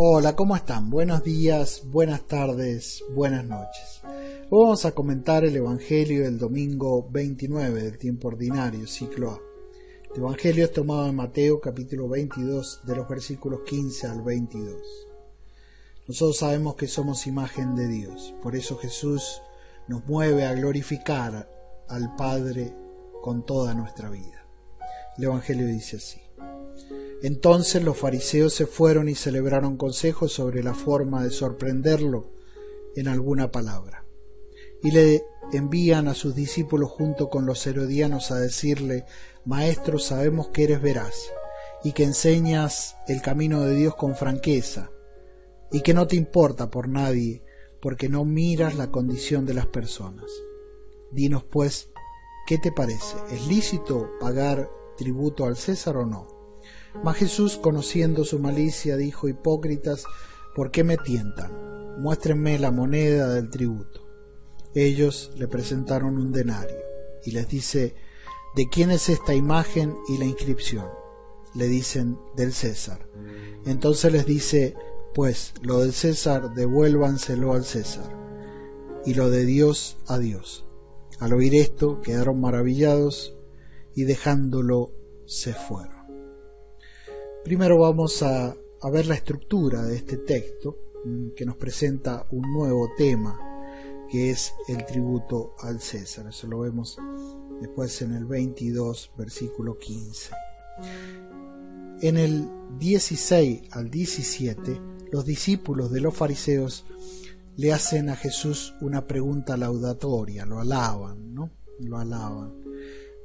Hola, ¿cómo están? Buenos días, buenas tardes, buenas noches. Hoy vamos a comentar el Evangelio del domingo 29 del tiempo ordinario, ciclo A. El Evangelio es tomado de Mateo capítulo 22, de los versículos 15 al 22. Nosotros sabemos que somos imagen de Dios, por eso Jesús nos mueve a glorificar al Padre con toda nuestra vida. El Evangelio dice así: Entonces los fariseos se fueron y celebraron consejos sobre la forma de sorprenderlo en alguna palabra. Y le envían a sus discípulos junto con los herodianos a decirle: Maestro, sabemos que eres veraz y que enseñas el camino de Dios con franqueza y que no te importa por nadie porque no miras la condición de las personas. Dinos pues, ¿qué te parece? ¿Es lícito pagar tributo al César o no? Mas Jesús, conociendo su malicia, dijo: Hipócritas, ¿por qué me tientan? Muéstrenme la moneda del tributo. Ellos le presentaron un denario y les dice: ¿De quién es esta imagen y la inscripción? Le dicen: del César. Entonces les dice: pues lo del César devuélvanselo al César, y lo de Dios a Dios. Al oír esto quedaron maravillados y dejándolo se fueron. Primero vamos a ver la estructura de este texto, que nos presenta un nuevo tema, que es el tributo al César. Eso lo vemos después en el 22, versículo 15. En el 16 al 17, los discípulos de los fariseos le hacen a Jesús una pregunta laudatoria, lo alaban, ¿no? Lo alaban.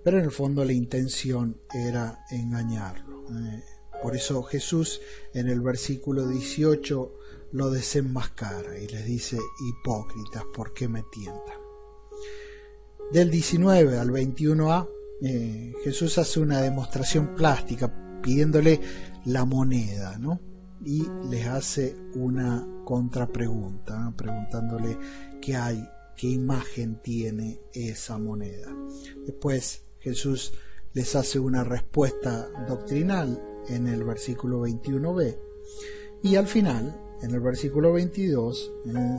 Pero en el fondo la intención era engañarlo. Por eso Jesús en el versículo 18 lo desenmascara y les dice: hipócritas, ¿por qué me tientan? Del 19 al 21a, Jesús hace una demostración plástica pidiéndole la moneda, ¿no? Y les hace una contrapregunta, ¿no? Preguntándole qué hay, qué imagen tiene esa moneda. Después Jesús les hace una respuesta doctrinal en el versículo 21b, y al final, en el versículo 22,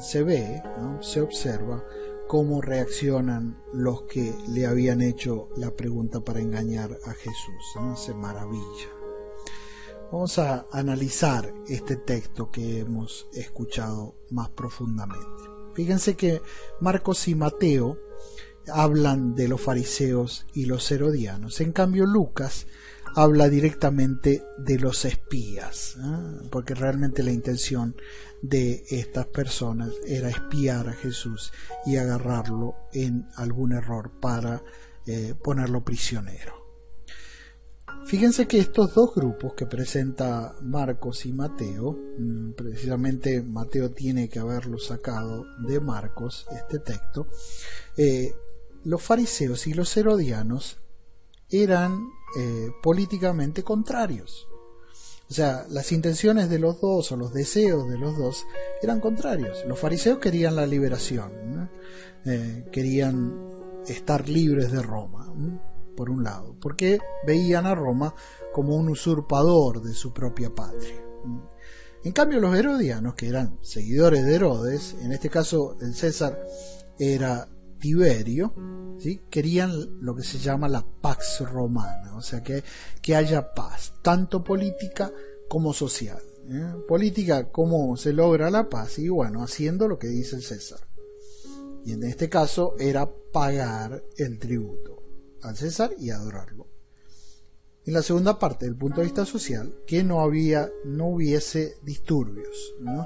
se ve, ¿no? Se observa cómo reaccionan los que le habían hecho la pregunta para engañar a Jesús, ¿no? Se maravilla. Vamos a analizar este texto que hemos escuchado más profundamente. Fíjense que Marcos y Mateo hablan de los fariseos y los herodianos. En cambio, Lucas habla directamente de los espías, porque realmente la intención de estas personas era espiar a Jesús y agarrarlo en algún error para ponerlo prisionero. Fíjense que estos dos grupos que presenta Marcos y Mateo, precisamente Mateo tiene que haberlo sacado de Marcos, este texto, los fariseos y los herodianos eran políticamente contrarios. O sea, las intenciones de los dos o los deseos de los dos eran contrarios. Los fariseos querían la liberación, ¿no? Querían estar libres de Roma, ¿no? Por un lado, porque veían a Roma como un usurpador de su propia patria. En cambio, los herodianos, que eran seguidores de Herodes, en este caso el César era Tiberio, ¿sí? Querían lo que se llama la pax romana, o sea que haya paz, tanto política como social. Política, cómo se logra la paz, y bueno, haciendo lo que dice el César. Y en este caso era pagar el tributo al César y adorarlo. En la segunda parte, del punto de vista social, que no hubiese disturbios, ¿no?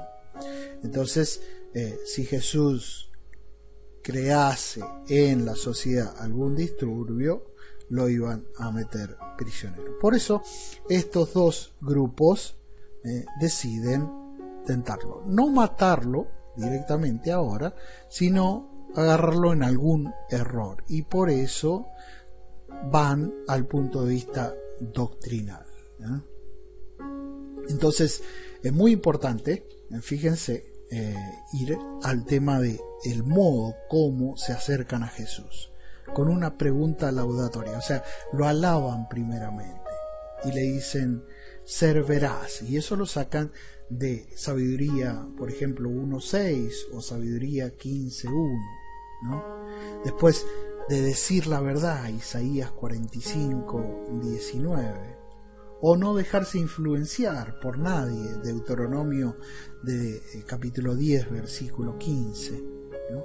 Entonces, si Jesús crease en la sociedad algún disturbio, lo iban a meter prisionero. Por eso estos dos grupos deciden tentarlo, no matarlo directamente ahora, sino agarrarlo en algún error, y por eso van al punto de vista doctrinal, ¿eh? Entonces es muy importante, fíjense, ir al tema de el modo como se acercan a Jesús, con una pregunta laudatoria. O sea, lo alaban primeramente y le dicen: ser veraz, y eso lo sacan de Sabiduría, por ejemplo, 1.6 o Sabiduría 15.1, ¿no? Después de decir la verdad, Isaías 45.19, o no dejarse influenciar por nadie, Deuteronomio capítulo 10, versículo 15, ¿no?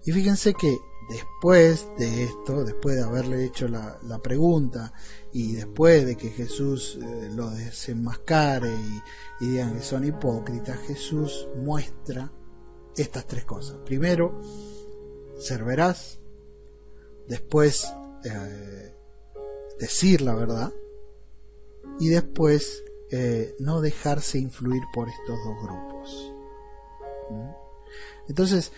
Y fíjense que después de esto, después de haberle hecho la pregunta y después de que Jesús lo desenmascare y digan que son hipócritas, Jesús muestra estas tres cosas. Primero, ser veraz. Después, decir la verdad. Y después, no dejarse influir por estos dos grupos. Entonces,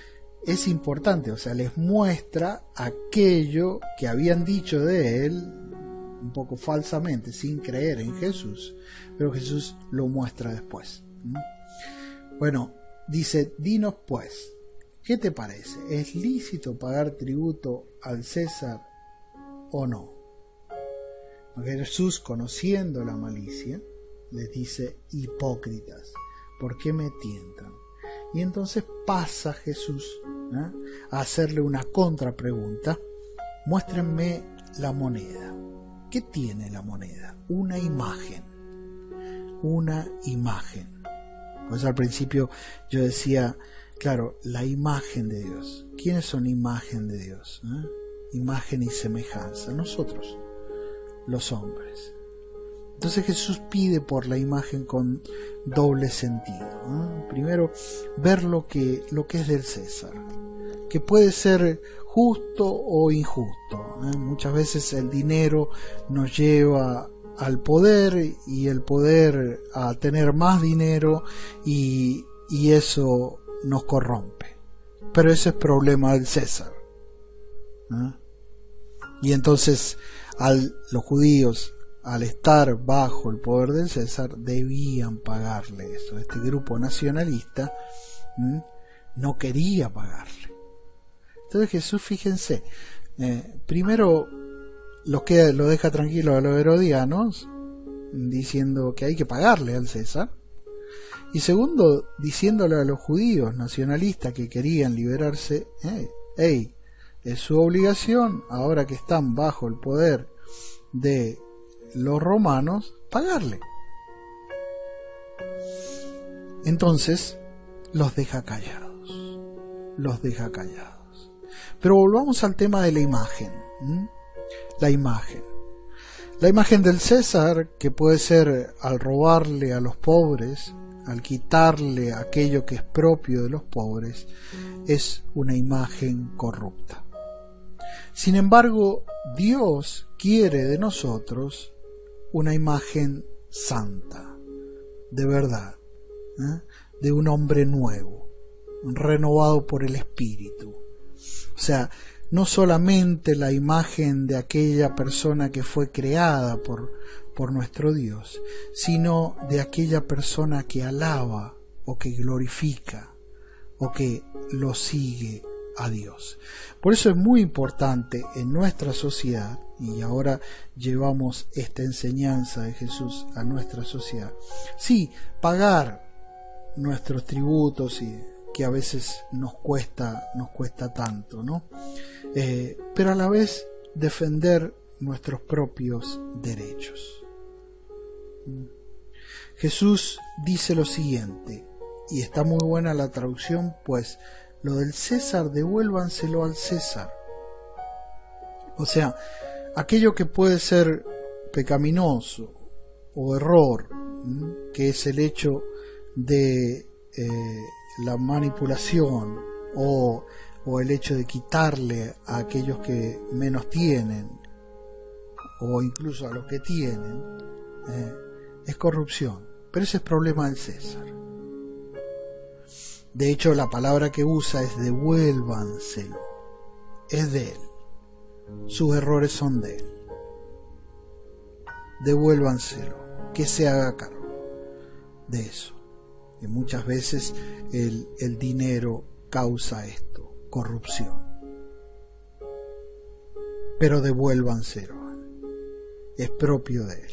es importante, o sea, les muestra aquello que habían dicho de él, un poco falsamente, sin creer en Jesús, pero Jesús lo muestra después. Bueno, dice, dinos pues, ¿qué te parece? ¿Es lícito pagar tributo al César o no? Porque Jesús, conociendo la malicia, les dice, hipócritas, ¿por qué me tientan? Y entonces pasa Jesús a hacerle una contrapregunta. Muéstrenme la moneda. ¿Qué tiene la moneda? Una imagen. Una imagen. Pues al principio yo decía, claro, la imagen de Dios. ¿Quiénes son imagen de Dios? Imagen y semejanza. Nosotros, los hombres. Entonces Jesús pide por la imagen con doble sentido. Primero, ver lo que es del César, que puede ser justo o injusto. Muchas veces el dinero nos lleva al poder y el poder a tener más dinero y eso nos corrompe. Pero ese es problema del César. Y entonces los judíos, al estar bajo el poder del César, debían pagarle eso. Este grupo nacionalista no quería pagarle. Entonces Jesús, fíjense, primero lo deja tranquilo a los herodianos, diciendo que hay que pagarle al César, y segundo, diciéndole a los judíos nacionalistas que querían liberarse, es su obligación, ahora que están bajo el poder de los romanos, pagarle. Entonces los deja callados. Pero volvamos al tema de la imagen. La imagen del César, que puede ser al robarle a los pobres, al quitarle aquello que es propio de los pobres, es una imagen corrupta. Sin embargo, Dios quiere de nosotros una imagen santa, de verdad, de un hombre nuevo, renovado por el Espíritu. O sea, no solamente la imagen de aquella persona que fue creada por nuestro Dios, sino de aquella persona que alaba o que glorifica o que lo sigue a Dios. Por eso es muy importante en nuestra sociedad, y ahora llevamos esta enseñanza de Jesús a nuestra sociedad, sí, pagar nuestros tributos, y que a veces nos cuesta tanto, ¿no? Pero a la vez defender nuestros propios derechos. Jesús dice lo siguiente, y está muy buena la traducción, pues lo del César devuélvanselo al César. O sea, aquello que puede ser pecaminoso o error, que es el hecho de la manipulación o el hecho de quitarle a aquellos que menos tienen o incluso a los que tienen, es corrupción. Pero ese es problema del César. De hecho, la palabra que usa es devuélvanselo. Es de él. Sus errores son de él. Devuélvanselo. Que se haga cargo de eso. Y muchas veces el dinero causa esto, corrupción. Pero devuélvanselo. Es propio de él.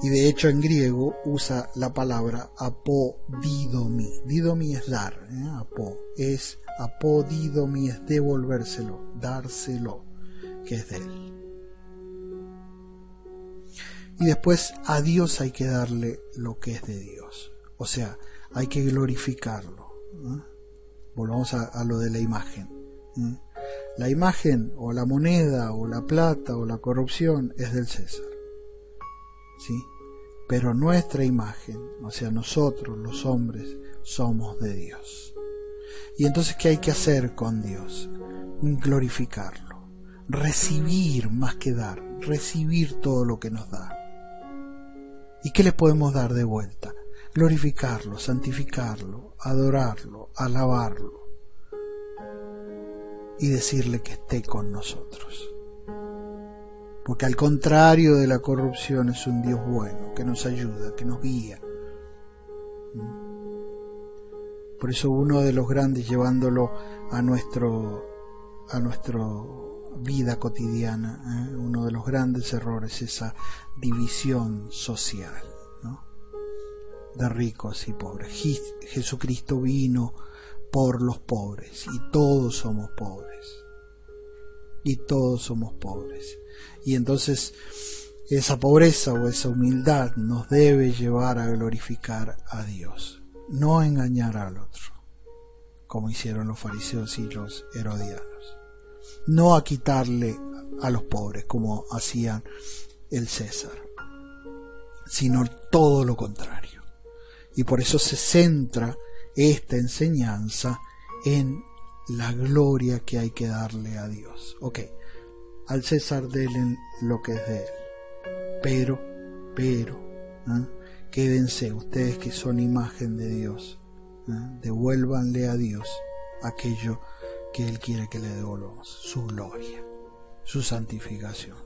Y de hecho en griego usa la palabra apodidomi. Didomi es dar, apodidomi es devolvérselo, dárselo, que es de él. Y después a Dios hay que darle lo que es de Dios. O sea, hay que glorificarlo. Volvamos a lo de la imagen. La imagen o la moneda o la plata o la corrupción es del César. ¿Sí? Pero nuestra imagen, o sea, nosotros los hombres, somos de Dios. Y entonces, ¿qué hay que hacer con Dios? Glorificarlo, recibir más que dar, recibir todo lo que nos da. ¿Y qué le podemos dar de vuelta? Glorificarlo, santificarlo, adorarlo, alabarlo y decirle que esté con nosotros. Porque al contrario de la corrupción es un Dios bueno, que nos ayuda, que nos guía. Por eso uno de los grandes, llevándolo a nuestra vida cotidiana, uno de los grandes errores es esa división social, ¿no? De ricos y pobres. Jesucristo vino por los pobres y todos somos pobres. Y todos somos pobres. Y entonces esa pobreza o esa humildad nos debe llevar a glorificar a Dios, no engañar al otro, como hicieron los fariseos y los herodianos, no a quitarle a los pobres como hacían el César, sino todo lo contrario. Y por eso se centra esta enseñanza en la gloria que hay que darle a Dios. Al César denle lo que es de él, pero, quédense ustedes que son imagen de Dios, devuélvanle a Dios aquello que Él quiere que le devolvamos, su gloria, su santificación,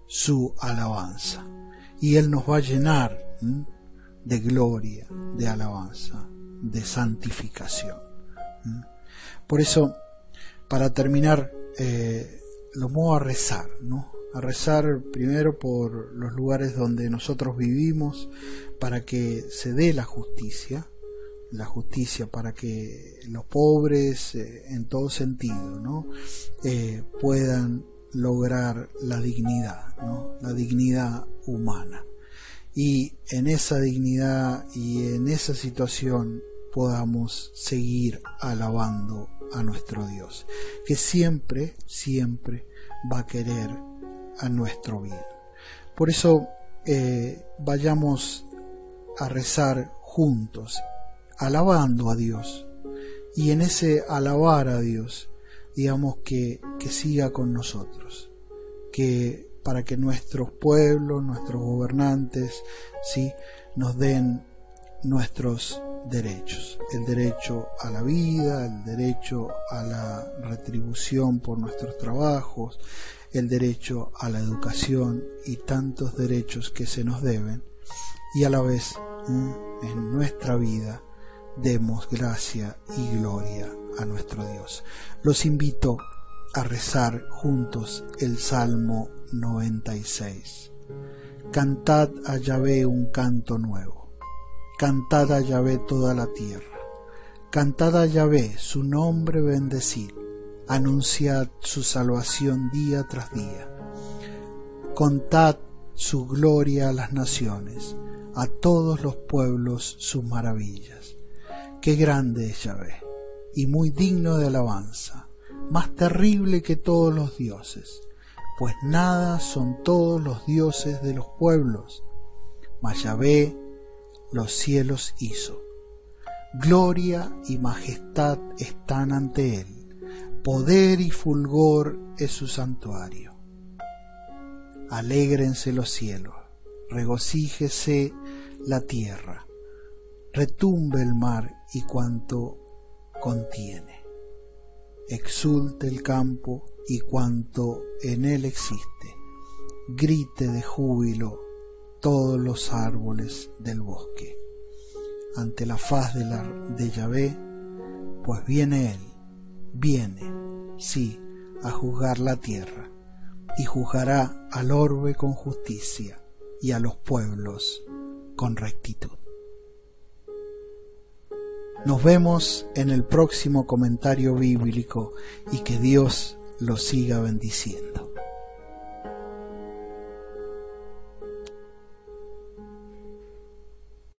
su alabanza, y Él nos va a llenar de gloria, de alabanza, de santificación. Por eso, para terminar, lo muevo a rezar, ¿no? A rezar primero por los lugares donde nosotros vivimos, para que se dé la justicia para que los pobres, en todo sentido, ¿no? Puedan lograr la dignidad, ¿no? La dignidad humana. Y en esa dignidad y en esa situación podamos seguir alabando a nuestro Dios, que siempre va a querer a nuestro bien. Por eso vayamos a rezar juntos, alabando a Dios, y en ese alabar a Dios, digamos que siga con nosotros, que para que nuestros pueblos, nuestros gobernantes, ¿sí?, nos den nuestros derechos, el derecho a la vida, el derecho a la retribución por nuestros trabajos, el derecho a la educación y tantos derechos que se nos deben, y a la vez en nuestra vida demos gracia y gloria a nuestro Dios. Los invito a rezar juntos el Salmo 96. Cantad a Yahvé un canto nuevo. Cantad a Yahvé toda la tierra. Cantad a Yahvé su nombre, bendecid. Anunciad su salvación día tras día. Contad su gloria a las naciones, a todos los pueblos sus maravillas. Qué grande es Yahvé, y muy digno de alabanza, más terrible que todos los dioses, pues nada son todos los dioses de los pueblos, mas Yahvé los cielos hizo. Gloria y majestad están ante él, poder y fulgor es su santuario. Alégrense los cielos, regocíjese la tierra, retumbe el mar y cuanto contiene, exulte el campo y cuanto en él existe, grite de júbilo todos los árboles del bosque, ante la faz de Yahvé, pues viene él, viene, sí, a juzgar la tierra, y juzgará al orbe con justicia, y a los pueblos con rectitud. Nos vemos en el próximo comentario bíblico y que Dios los siga bendiciendo.